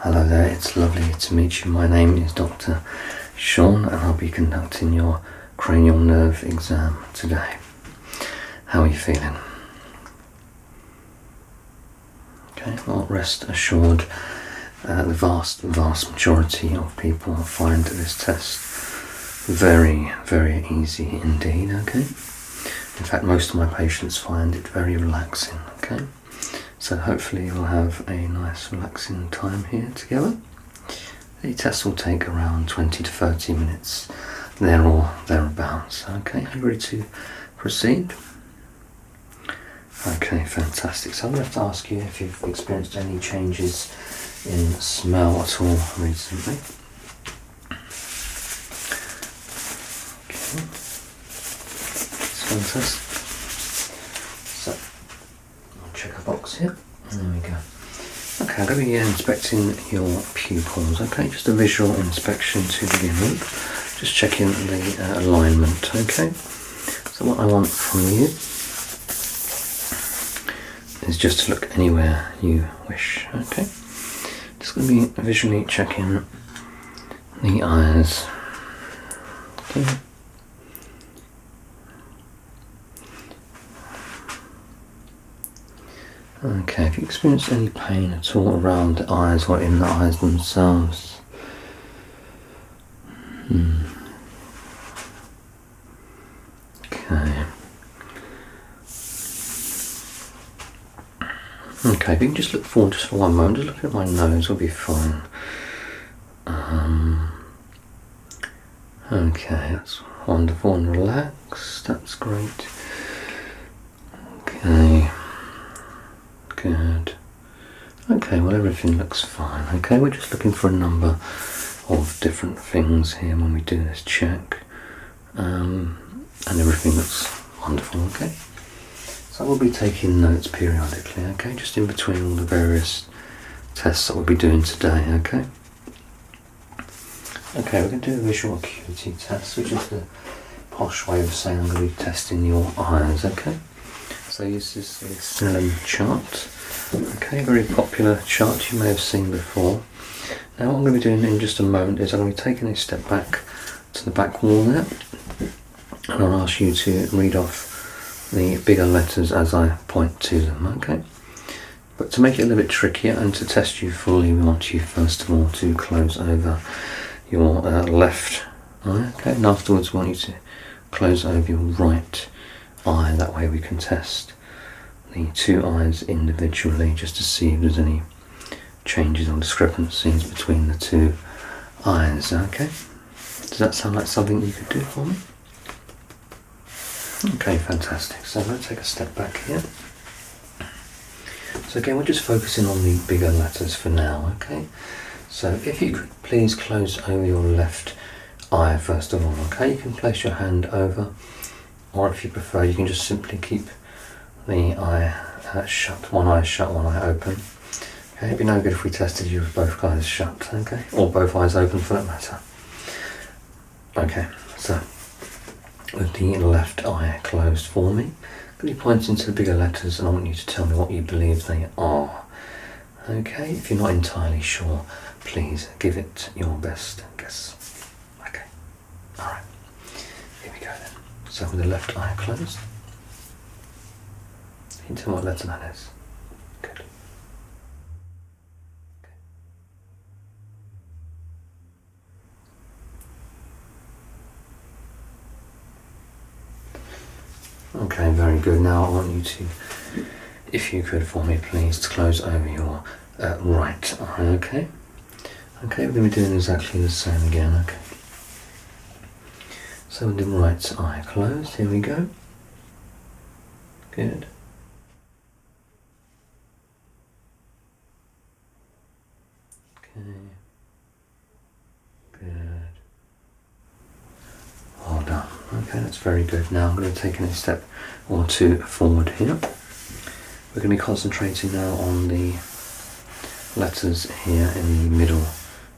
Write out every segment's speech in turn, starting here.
Hello there, it's lovely to meet you. My name is Dr. Sean and I'll be conducting your cranial nerve exam today. How are you feeling? Okay, well, rest assured, the vast majority of people find this test very, very easy indeed, okay? In fact, most of my patients find it very relaxing, okay? So hopefully you'll have a nice relaxing time here together. The test will take around 20 to 30 minutes, there or thereabouts. Okay, are you ready to proceed? Okay, fantastic. So I'm going to have to ask you if you've experienced any changes in smell at all recently. Okay, that's fantastic. So, I'll check a box here. There we go. Okay, I'm going to be inspecting your pupils. Okay, just a visual inspection to begin with. Just checking the alignment. Okay. So what I want from you is just to look anywhere you wish. Okay. Just going to be visually checking the eyes. Okay. Okay, have you experienced any pain at all around the eyes or in the eyes themselves? Okay. Okay, if you can just look forward just for one moment, just look at my nose, will be fine. Okay, that's wonderful and relaxed, that's great. Okay. Good. Okay, well, everything looks fine. Okay, we're just looking for a number of different things here when we do this check. And everything looks wonderful, okay? So we'll be taking notes periodically, okay? Just in between all the various tests that we'll be doing today, okay? Okay, we're going to do a visual acuity test, which is the posh way of saying I'm going to be testing your eyes, okay? So this is the Snellen chart. Okay, very popular chart you may have seen before. Now what I'm going to be doing in just a moment is I'm going to be taking a step back to the back wall there, and I'll ask you to read off the bigger letters as I point to them, okay? But to make it a little bit trickier and to test you fully, we want you first of all to close over your left eye, okay? And afterwards we want you to close over your right eye, that way we can test the two eyes individually just to see if there's any changes or discrepancies between the two eyes, okay? Does that sound like something you could do for me? Okay, fantastic. So I'm going to take a step back here. So again, we're just focusing on the bigger letters for now, okay? So if you could please close over your left eye first of all, okay? You can place your hand over, or if you prefer, you can just simply keep the eye shut, one eye open. Okay, it'd be no good if we tested you with both eyes shut, okay? Or both eyes open for that matter. Okay, so with the left eye closed for me, I'm going to be pointing to the bigger letters and I want you to tell me what you believe they are. Okay, if you're not entirely sure, please give it your best guess. Okay, alright, here we go then. So with the left eye closed, can you tell what letter that is? Good. Okay, very good. Now I want you to, if you could for me please, to close over your right eye, okay? Okay, we're going to be doing exactly the same again, okay? So with the right eye closed, here we go. Good. Okay. Good. Well done. Okay, that's very good. Now I'm going to take a step or two forward here. We're going to be concentrating now on the letters here in the middle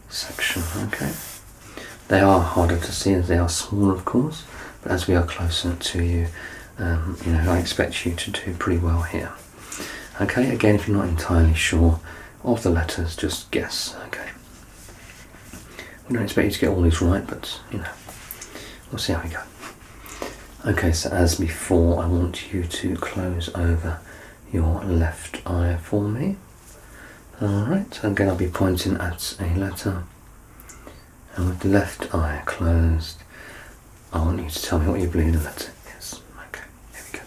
section, okay? They are harder to see as they are small, of course, but as we are closer to you, I expect you to do pretty well here. Okay, again, if you're not entirely sure, of the letters, just guess, okay? We don't expect you to get all these right, but you know, we'll see how we go. Okay, so as before, I want you to close over your left eye for me. Alright, again I'll be pointing at a letter, and with the left eye closed, I want you to tell me what you believe the letter is. Okay, here we go.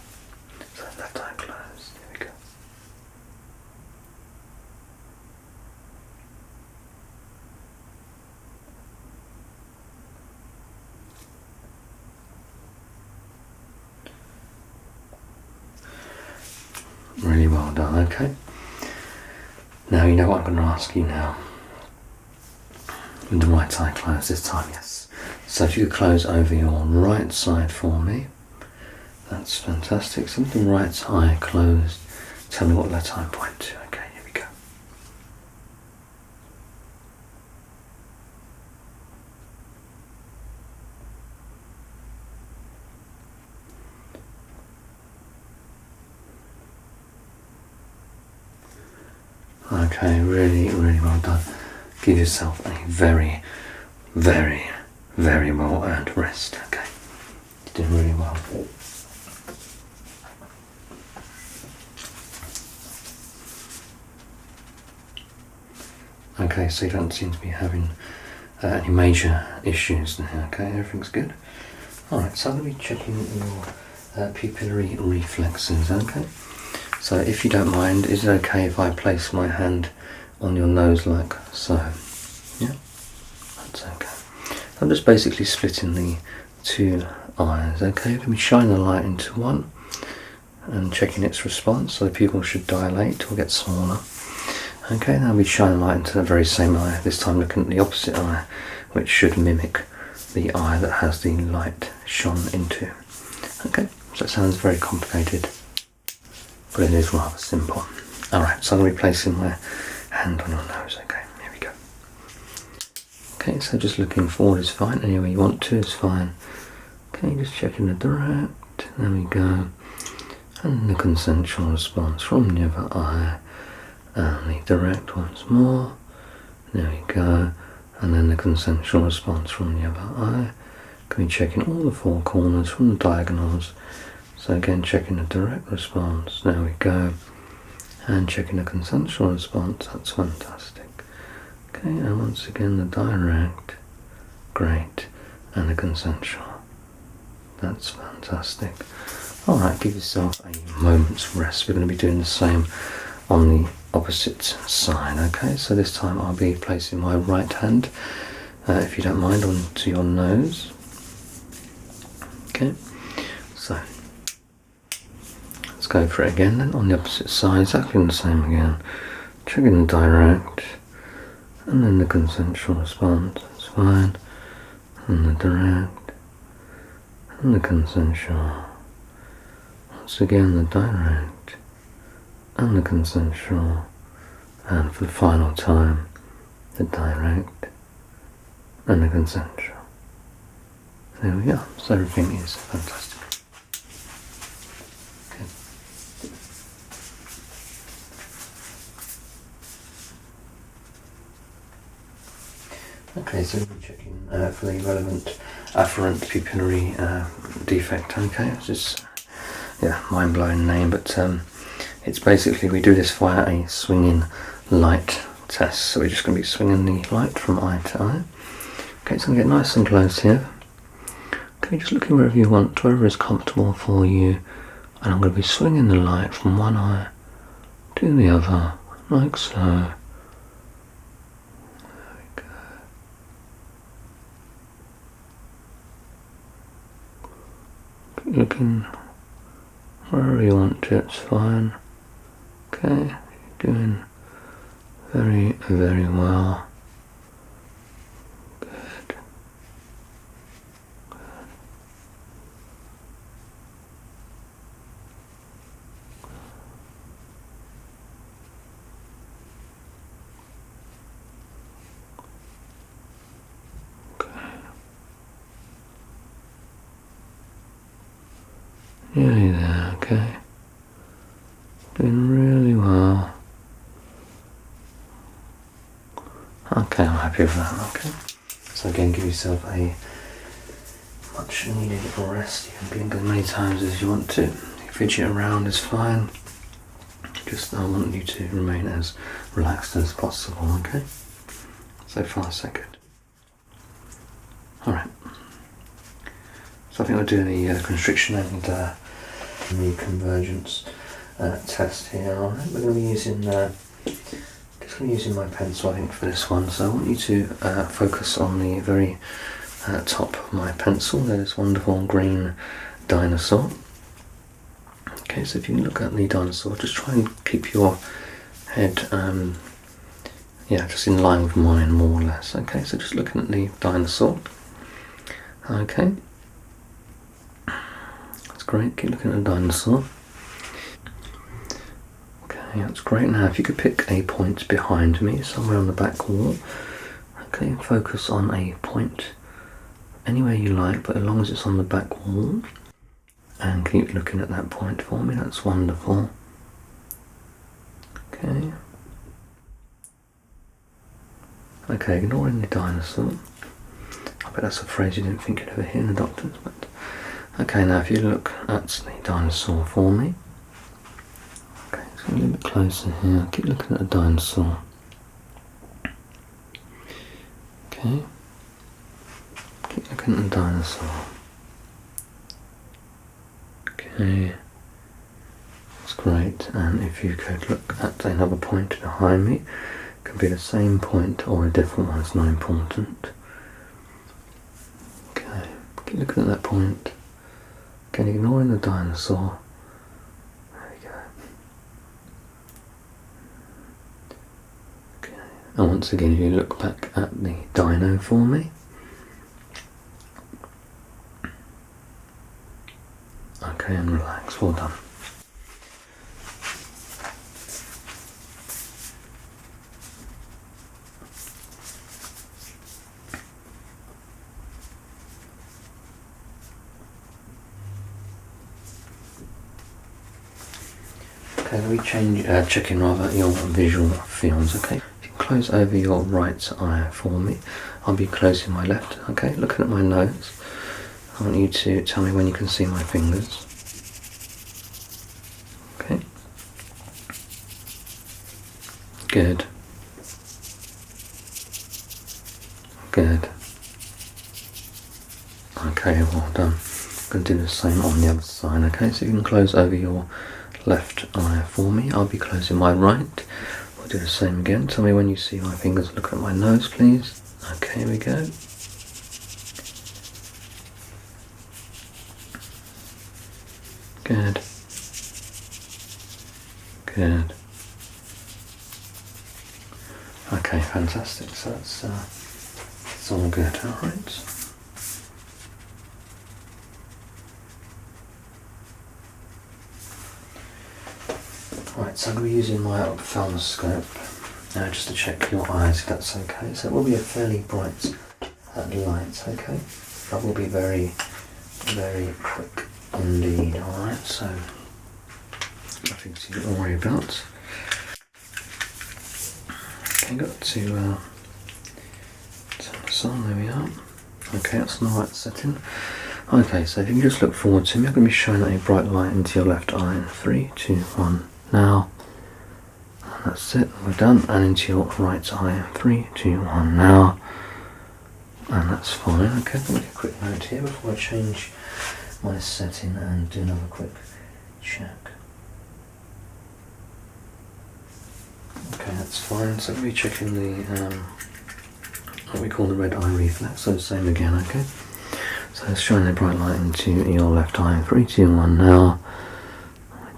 So left eye closed, here we go. Really well done, okay. Now you know what I'm going to ask you now. With the right eye closed this time, yes. So if you could close over your right side for me. That's fantastic. So with the right eye closed, tell me what letter I point to. Okay, here we go. Okay, really, really well done. Give yourself a very, very, very well earned rest. Okay, you're doing really well. Okay, so you don't seem to be having any major issues now. Okay, everything's good. Alright, so I'm going to be checking your pupillary reflexes. Okay. So if you don't mind, is it okay if I place my hand on your nose like so? Yeah, that's okay. I'm just basically splitting the two eyes, okay? Let me shine the light into one and checking its response, so the pupil should dilate or get smaller. Okay, now we shine the light into the very same eye, this time looking at the opposite eye, which should mimic the eye that has the light shone into. Okay, so it sounds very complicated, but it is rather simple. Alright, so I'm going to be placing my hand on your nose. Okay, here we go. Okay, so just looking forward is fine, anywhere you want to is fine. Okay, just checking the direct, there we go. And the consensual response from the other eye. And the direct once more. There we go. And then the consensual response from the other eye. Can be checking all the four corners from the diagonals. So again, checking the direct response, there we go, and checking the consensual response, that's fantastic. Okay, and once again the direct, great, and the consensual, that's fantastic. Alright, give yourself a moment's rest. We're going to be doing the same on the opposite side, okay, so this time I'll be placing my right hand, if you don't mind, onto your nose. Okay, so let's go for it again then, on the opposite side, exactly the same again. Checking the direct, and then the consensual response, that's fine, and the direct, and the consensual. Once again the direct, and the consensual, and for the final time, the direct, and the consensual. There we go, so everything is fantastic. Okay, so we're checking for the relevant afferent pupillary defect. Okay, it's just, yeah, mind-blowing name, but it's basically, we do this via a swinging light test. So we're just going to be swinging the light from eye to eye. Okay, so I'm going to get nice and close here. Okay, just looking wherever you want, wherever is comfortable for you. And I'm going to be swinging the light from one eye to the other, like so. Looking wherever you want to, it's fine. Okay, you're doing very, very well. Good. Nearly there, okay. Doing really well. Okay, I'm happy with that. Okay. So again, give yourself a much needed rest. You can blink as many times as you want to. Fidget around is fine. Just I want you to remain as relaxed as possible, okay? So far, so good. Alright. So I think we'll do the constriction and the convergence test here. Alright, we're going to be using just going to be using my pencil, I think, for this one. So I want you to focus on the very top of my pencil. There's wonderful green dinosaur. Okay, so if you look at the dinosaur, just try and keep your head, yeah, just in line with mine, more or less. Okay, so just looking at the dinosaur. Okay, that's great. Keep looking at the dinosaur. Okay, that's great. Now, if you could pick a point behind me, somewhere on the back wall. Okay, focus on a point anywhere you like, but as long as it's on the back wall. And keep looking at that point for me, that's wonderful. Okay. Okay, ignoring the dinosaur. I bet that's a phrase you didn't think you'd ever hear in the doctors, but... Okay, now if you look at the dinosaur for me. Okay, let's get a little bit closer here. Keep looking at the dinosaur. Okay. Keep looking at the dinosaur. Okay, that's great. And if you could look at another point behind me, it can be the same point or a different one, it's not important. Okay, keep looking at that point. Again, ignoring the dinosaur. There we go. Okay, and once again, if you look back at the dino for me. Okay, and relax, well done. Okay, we check in rather your visual fields, okay? If you can close over your right eye for me, I'll be closing my left, okay? Looking at my nose. I want you to tell me when you can see my fingers. Okay. Good. Good. Okay, well done. I'm going to do the same on the other side, okay? So you can close over your left eye for me. I'll be closing my right. We'll do the same again. Tell me when you see my fingers. Look at my nose, please. Okay, here we go. Good. Good. Okay, fantastic. So it's all good. All right. Right, so I'm going to be using my Fundoscopy just to check your eyes, if that's okay. So it will be a fairly bright light, okay? That will be very, very quick indeed, alright? So, nothing to worry about. Okay, got to turn this on, there we are. Okay, that's the right setting. Okay, so if you can just look forward to me, I'm going to be shining a bright light into your left eye in 3, 2, 1. Now, and that's it, we're done, and into your right eye, 3, 2, 1 now, and that's fine. Okay, let me make a quick note here before I change my setting and do another quick check. Okay, that's fine, so we'll be checking the, what we call the red eye reflex, so same again, okay? So let's shine a bright light into your left eye, 3, 2, 1 now.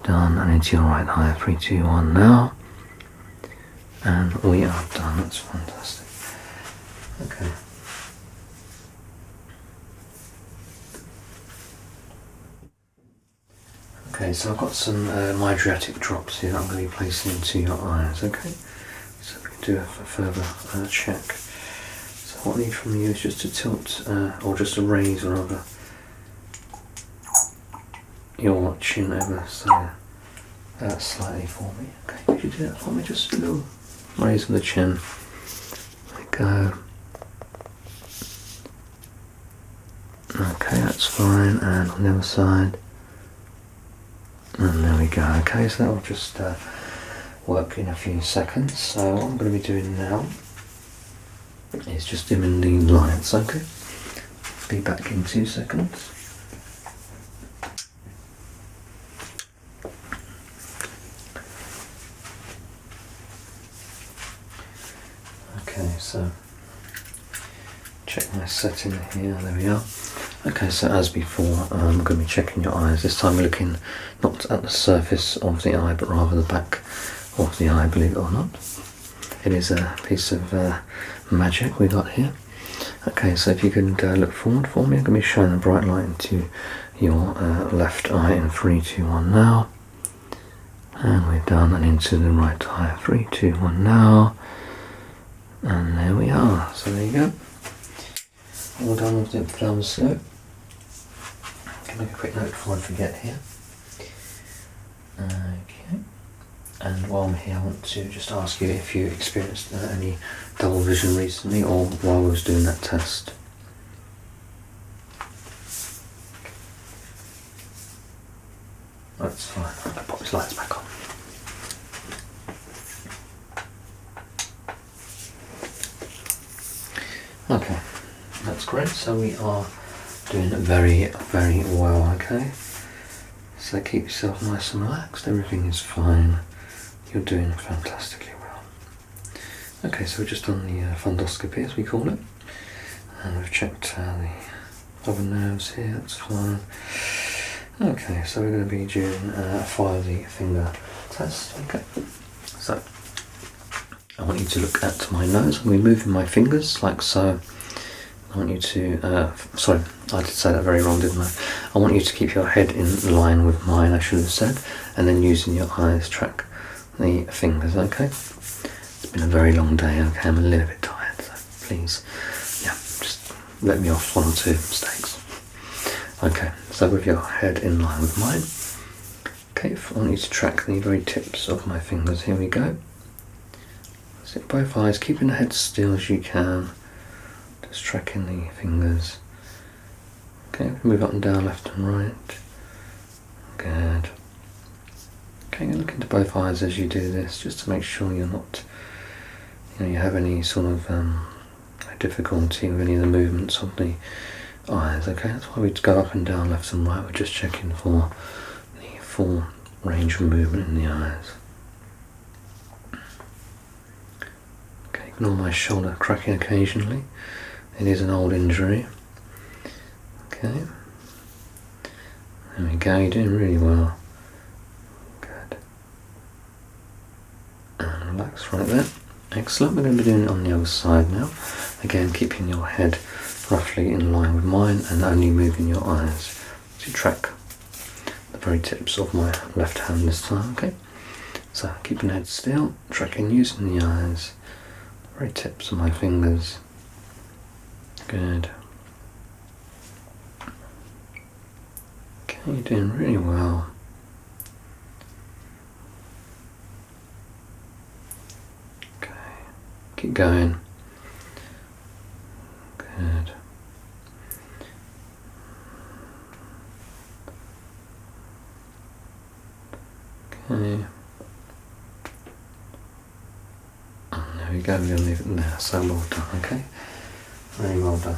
Done, and into your right eye, 3, 2, 1 now, and we are done. That's fantastic. Okay. Okay, so I've got some mydriatic drops here that I'm going to be placing into your eyes. Okay, so we can do a further check. So what I need from you is just to tilt, or just to raise rather, your chin ever so slightly for me. Okay, could you do that for me? Just a little raise of the chin. go. Okay, that's fine, and on the other side. And there we go. Okay, so that will just work in a few seconds. So what I'm going to be doing now is just dimming the lights. Okay, be back in 2 seconds. Okay, so check my setting here. There we are. Okay, so as before, I'm going to be checking your eyes. This time we're looking not at the surface of the eye, but rather the back of the eye, believe it or not. It is a piece of magic we got here. Okay, so if you can look forward for me, I'm going to be shining a bright light into your left eye in 3, 2, 1 now. And we're done, and into the right eye. 3, 2, 1 now. And there we are. So there you go. All done with the Fundoscopy. Can make a quick note before I forget here. Okay. And while I'm here, I want to just ask you if you experienced any double vision recently, or while I was doing that test. That's fine. I'm going to pop these lights back on. Okay, that's great. So we are doing very, very well. Okay, so keep yourself nice and relaxed. Everything is fine. You're doing fantastically well. Okay, so we're just on the fundoscopy, as we call it, and we've checked the other nerves here. That's fine. Okay, so we're going to be doing a follow the finger test. Okay, so I want you to look at my nose. I'm going to be moving my fingers like so. I want you to, sorry, I did say that very wrong, didn't I? I want you to keep your head in line with mine, I should have said, and then using your eyes track the fingers, okay? It's been a very long day, okay? I'm a little bit tired, so please, yeah, just let me off 1 or 2 mistakes. Okay, so with your head in line with mine, okay, I want you to track the very tips of my fingers. Here we go. Sit both eyes, keeping the head still as you can. Just tracking the fingers. Okay, move up and down, left and right. Good. Okay, look into both eyes as you do this, just to make sure you're not, you have any sort of difficulty with any of the movements of the eyes. Okay, that's why we go up and down, left and right. We're just checking for the full range of movement in the eyes. Okay, ignore my shoulder cracking occasionally. It is an old injury. Okay. There we go, you're doing really well. Good. And relax right there. Excellent. We're going to be doing it on the other side now. Again, keeping your head roughly in line with mine and only moving your eyes to track the very tips of my left hand this time. Okay. So keeping the head still, tracking using the eyes, the very tips of my fingers. Good. Okay, you're doing really well. Okay, keep going. Good. Okay. And there we go, we're going to leave it there. So well done, okay? Very well done.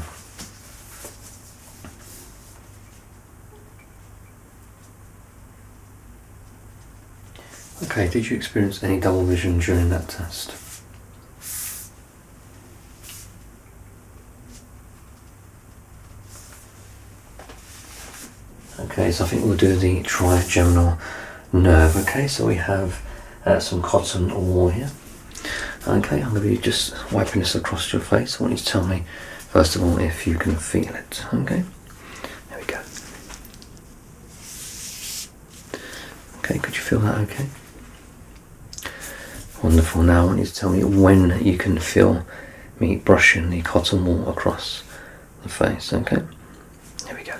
Okay, did you experience any double vision during that test? Okay, so I think we'll do the trigeminal nerve. Okay, so we have some cotton wool here. Okay, I'm going to be just wiping this across your face. I want you to tell me, first of all, if you can feel it. Okay, there we go. Okay, could you feel that okay? Wonderful. Now I want you to tell me when you can feel me brushing the cotton wool across the face. Okay, there we go.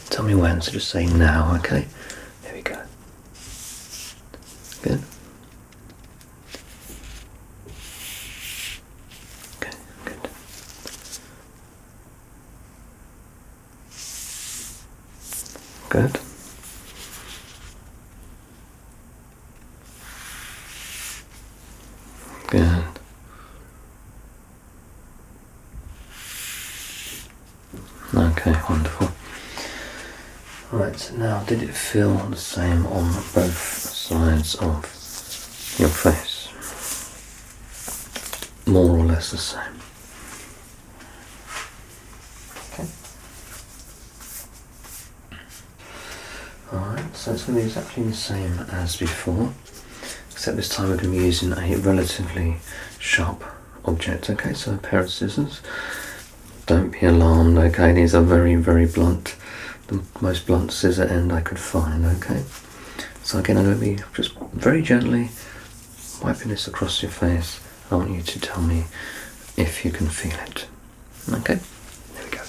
Tell me when, so just say now. Okay, there we go. Good. Okay, good. Good. Okay, wonderful. Right, so now did it feel the same on both sides of your face? More or less the same? Okay. Alright, so it's going to be exactly the same as before, except this time we're going to be using a relatively sharp object. Okay, so a pair of scissors. Don't be alarmed, okay, these are very, very blunt. The most blunt scissor end I could find, okay? So again, I'm going to be just very gently wiping this across your face. I want you to tell me if you can feel it. Okay, there we go.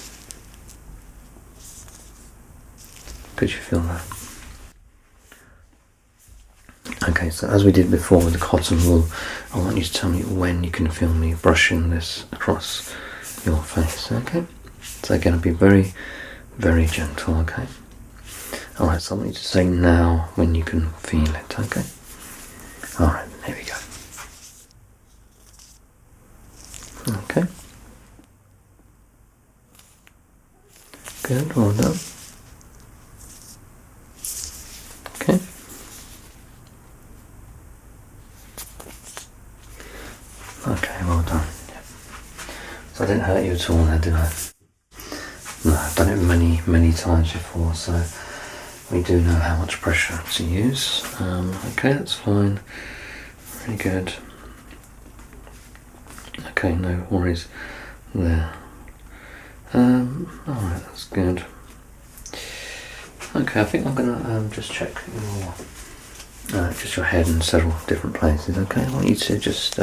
Could you feel that? Okay, so as we did before with the cotton wool, I want you to tell me when you can feel me brushing this across your face, okay? So again, I'll be very, very gentle, okay? Alright, so I want you to say now when you can feel it, okay? Alright, here we go. Okay. Good, well done. Okay. Okay, well done. Yeah. So I didn't hurt you at all there, did I? No, I've done it many, many times before, so we do know how much pressure to use. Okay, that's fine. Really good. Okay, no worries there. Alright, that's good. Okay, I think I'm gonna just check your head in several different places. Okay, I want you to just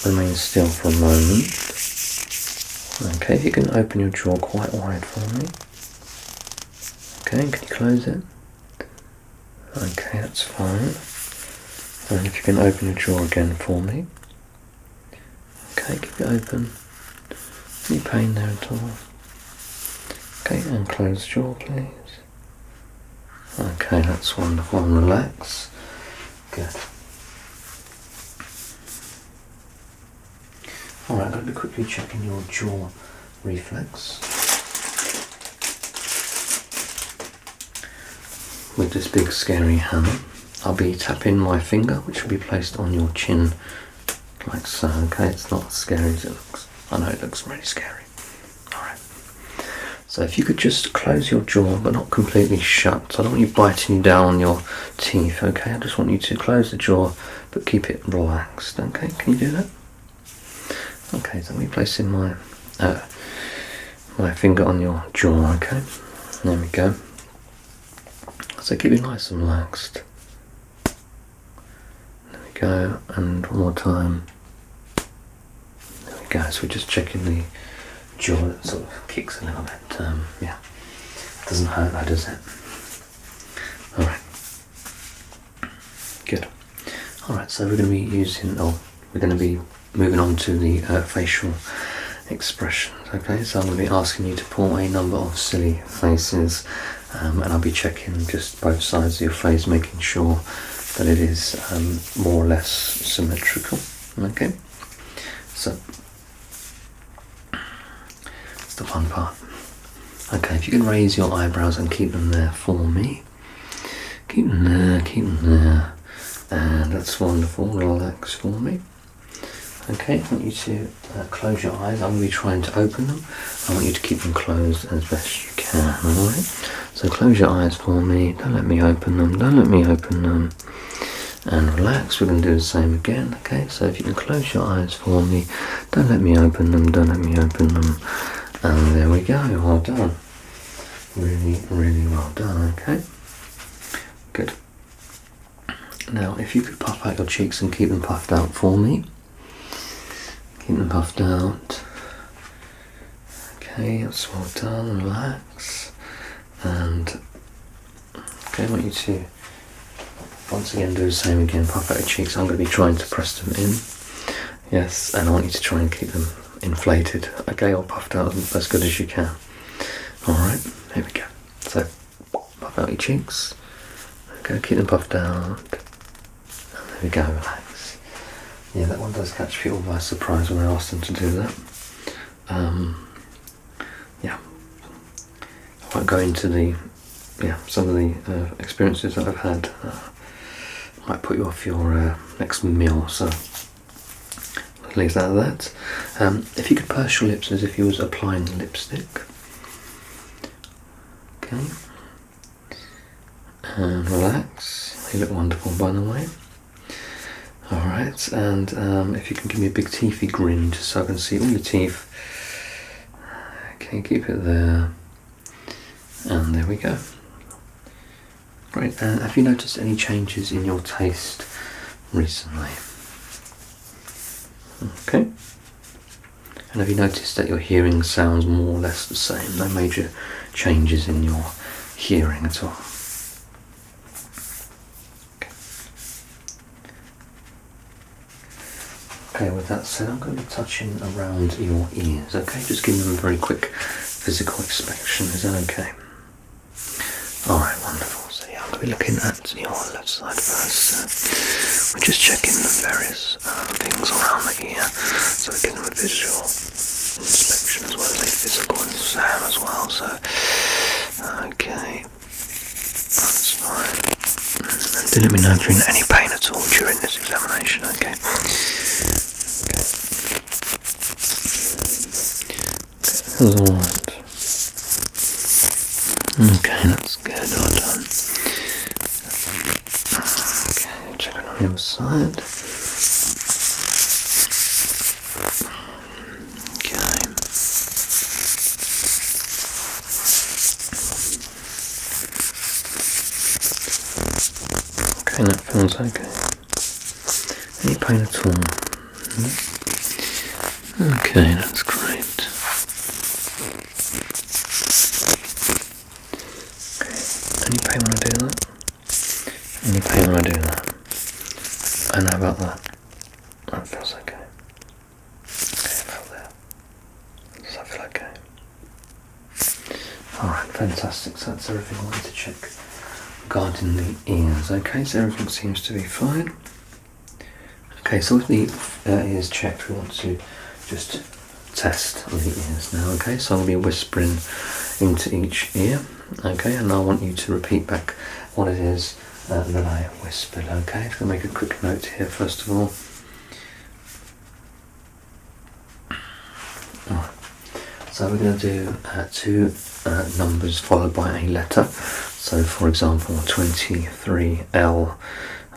remain still for a moment. Okay, if you can open your jaw quite wide for me. Okay, can you close it? Okay, that's fine. And if you can open your jaw again for me. Okay, keep it open. Any pain there at all? Okay, and close the jaw, please. Okay, that's wonderful. And relax. Good. Alright, I'm going to be quickly checking your jaw reflex. With this big scary hammer, I'll be tapping my finger, which will be placed on your chin, like so. Okay, it's not as scary as it looks. I know it looks really scary. Alright. So if you could just close your jaw, but not completely shut. So I don't want you biting down on your teeth, okay? I just want you to close the jaw, but keep it relaxed, okay? Can you do that? Okay, so I'm placing my my finger on your jaw, okay? There we go. So keep it nice and relaxed. There we go, and one more time. There we go, so we're just checking the jaw that sort of kicks a little bit. Yeah, doesn't hurt that, does it? Alright. Good. Alright, so we're going to be using, we're going to be moving on to the facial expressions, okay? So I'm going to be asking you to pull a number of silly faces, and I'll be checking just both sides of your face, making sure that it is more or less symmetrical, okay? So, that's the fun part. Okay, if you can raise your eyebrows and keep them there for me. Keep them there, keep them there. And that's wonderful, relax for me. Okay, I want you to close your eyes. I'm going to be trying to open them. I want you to keep them closed as best you can, alright? So close your eyes for me. Don't let me open them. Don't let me open them. And relax. We're going to do the same again, okay? So if you can close your eyes for me. Don't let me open them. Don't let me open them. And there we go. Well done. Really, really well done, okay? Good. Now, if you could puff out your cheeks and keep them puffed out for me. Keep them puffed out. Okay, that's well done. Relax. And okay, I want you to once again do the same again. Puff out your cheeks. I'm going to be trying to press them in. Yes, and I want you to try and keep them inflated. Okay, or puffed out as good as you can. Alright, here we go. So, puff out your cheeks. Okay, keep them puffed out. And there we go, relax. Yeah, that one does catch people by surprise when I ask them to do that. Yeah, I won't go into the some of the experiences that I've had. Might put you off your next meal, so I'll leave that at that. If you could purse your lips as if you was applying lipstick. Okay. And relax. You look wonderful, by the way. Alright, and if you can give me a big teethy grin just so I can see all your teeth. Okay, keep it there. And there we go. Great, and have you noticed any changes in your taste recently? Okay. And have you noticed that your hearing sounds more or less the same? No major changes in your hearing at all? Okay, with that said, I'm going to be touching around your ears, okay? Just giving them a very quick physical inspection, is that okay? Alright, wonderful. So yeah, I'm going to be looking at your left side first. We're just checking the various things around the ear, so we get them a visual inspection as well as a physical exam as well, so... Okay. That's fine. And do let me know if you're in any pain at all during this examination, okay? Alright. Okay, that's good, well done. Okay, check it on the other side. Okay. Okay, that feels okay. Any pain at all? Okay, that's great. Any pain when I do that? Any pain when I do that? And how about that? That feels okay. Okay, about there. Does that feel okay? Alright, fantastic. So that's everything I wanted to check regarding the ears. Okay, so everything seems to be fine. Okay, so with the ears checked, we want to just test the ears now. Okay, so I'll be whispering into each ear. Okay, and I want you to repeat back what it is that I whispered. Okay, I'm going to make a quick note here first of all. Alright, so we're going to do two numbers followed by a letter. So for example, 23L.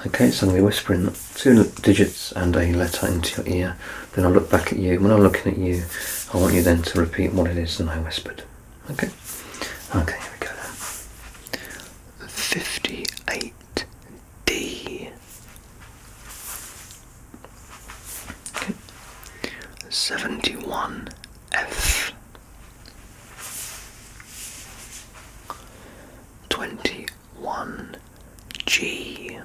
Okay, so I'm going to be whispering two digits and a letter into your ear. Then I'll look back at you. When I'm looking at you, I want you then to repeat what it is that I whispered. Okay? Okay, here we go then. 58D. Okay. 71F. 21G.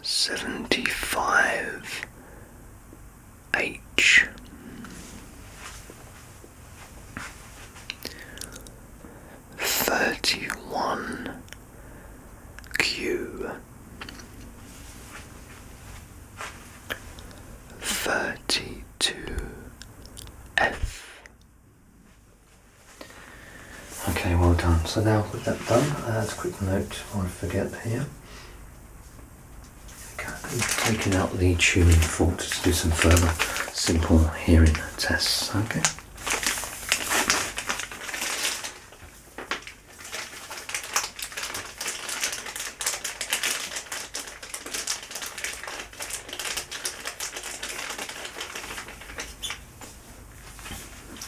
75H. 31Q. 32F. Okay, well done. So now with that done, as a quick note before I forget here. Okay, I'm taking out the tuning fork to do some further simple hearing tests. Okay.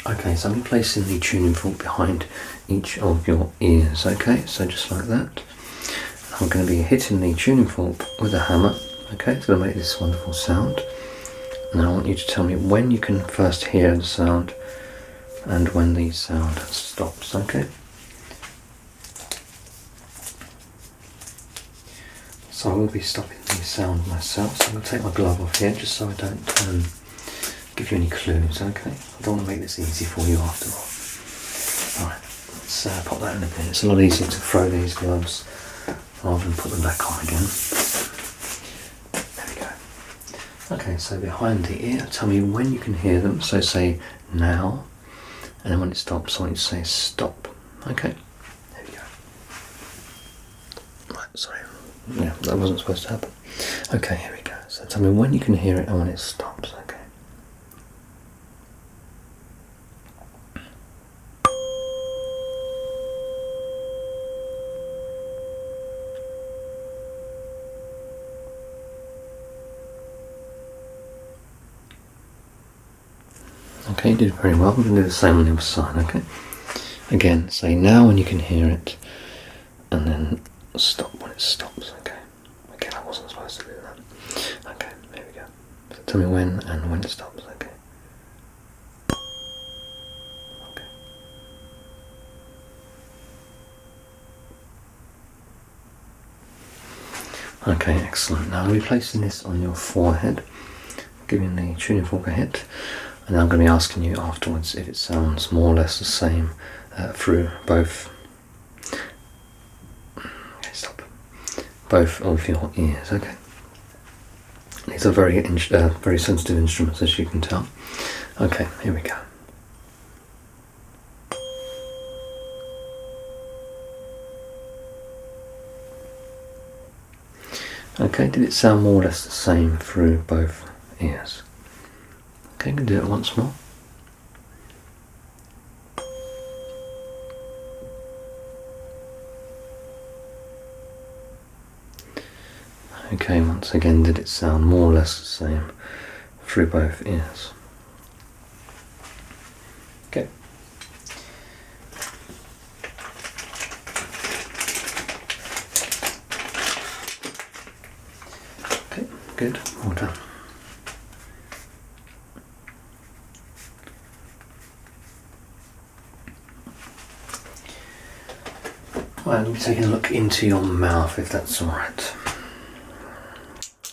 Okay, so I'm placing the tuning fork behind each of your ears, okay, so just like that. I'm going to be hitting the tuning fork with a hammer, okay, it's going to make this wonderful sound. Now I want you to tell me when you can first hear the sound and when the sound stops, okay? So I will be stopping the sound myself, so I'm going to take my glove off here just so I don't give you any clues, okay? I don't want to make this easy for you after all. Alright, let's pop that in a bin. It's a lot easier to throw these gloves rather than put them back on again. Okay, so behind the ear, tell me when you can hear them. So say now, and then when it stops, I want you to say stop. Okay, there we go. Right, sorry. Yeah, that wasn't supposed to happen. Okay, here we go. So tell me when you can hear it and when it stops. Okay. Okay, you did very well. I'm going to do the same on the other side, okay? Again, say now when you can hear it, and then stop when it stops, okay? Again, I wasn't supposed to do that. Okay, here we go. So tell me when and when it stops, okay? Okay, excellent. Now I'll be placing this on your forehead, giving the tuning fork a hit, and I'm going to be asking you afterwards if it sounds more or less the same through both. Okay, stop. Both of your ears. Okay. These are very sensitive instruments, as you can tell. Okay, here we go. Okay, did it sound more or less the same through both ears? Okay, I'm going to do it once more. Okay, once again, did it sound more or less the same through both ears? Okay. Okay, good, well done. Right, I'm going to be taking a look into your mouth, if that's alright.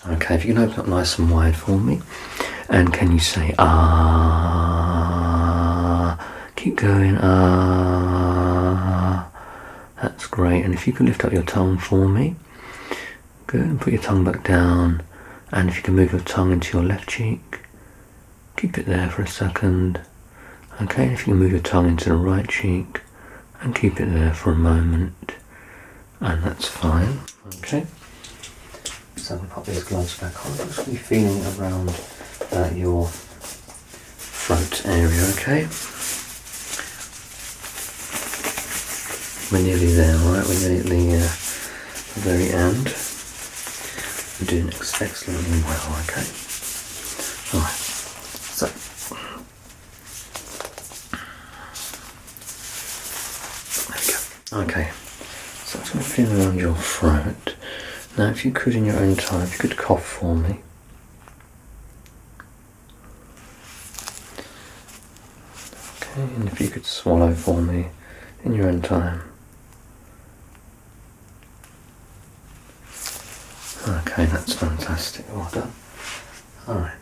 Okay, if you can open up nice and wide for me. And can you say, ah? Keep going, ah. That's great. And if you can lift up your tongue for me. Good, and put your tongue back down. And if you can move your tongue into your left cheek. Keep it there for a second. Okay, and if you can move your tongue into the right cheek. And keep it there for a moment. And that's fine. Okay. So I'm going to pop these gloves back on. I'm just going to be feeling around your throat area, okay? We're nearly there, alright? We're nearly at the very end. We're doing excellently well, okay? Alright, so. There we go. Okay, so I'm just going to feel around your throat. Now, if you could, in your own time, if you could cough for me. Okay, and if you could swallow for me in your own time. Okay, that's fantastic. Well done. Alright.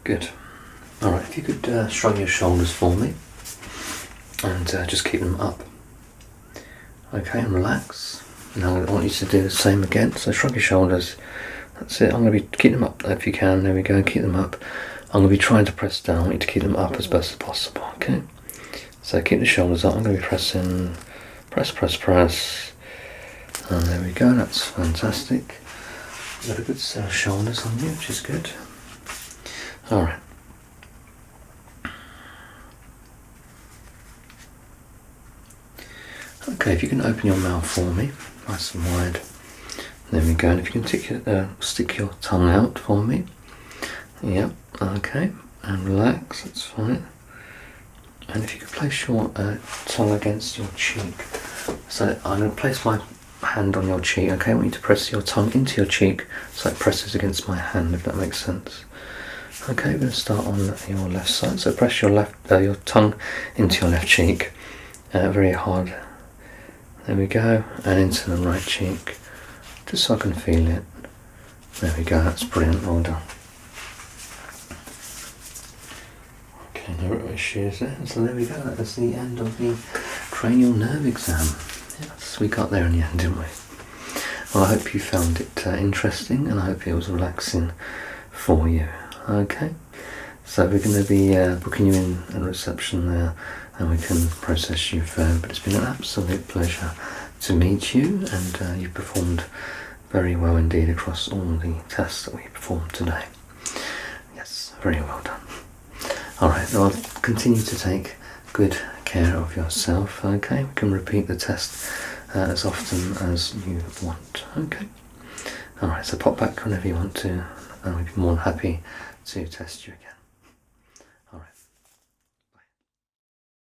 Good. Alright, if you could shrug your shoulders for me. And just keep them up. Okay, and relax. Now I want you to do the same again. So shrug your shoulders. That's it. I'm going to be keep them up if you can. There we go. Keep them up. I'm going to be trying to press down. I want you to keep them up as best as possible. Okay. So keep the shoulders up. I'm going to be pressing. Press, press, press. And there we go. That's fantastic. You've got a good set of shoulders on you, which is good. All right. Okay, if you can open your mouth for me, nice and wide. There we go. And if you can stick your tongue out for me. Yep. Okay. And relax. That's fine. And if you could place your tongue against your cheek. So I'm going to place my hand on your cheek. Okay. I want you to press your tongue into your cheek so it presses against my hand. If that makes sense. Okay. We're going to start on your left side. So press your your tongue into your left cheek. Very hard. There we go, and into the right cheek, just so I can feel it. There we go, that's brilliant, well done. Okay, no issues there, so there we go, that's the end of the cranial nerve exam. Yes, we got there in the end, didn't we? Well, I hope you found it interesting, and I hope it was relaxing for you. Okay, so we're going to be booking you in at reception there, and we can process you further. But it's been an absolute pleasure to meet you, and you performed very well indeed across all the tests that we performed today. Yes, very well done. Alright, I'll continue to take good care of yourself. Okay, we can repeat the test as often as you want. Okay, alright, so pop back whenever you want to, and we'd be more than happy to test you again.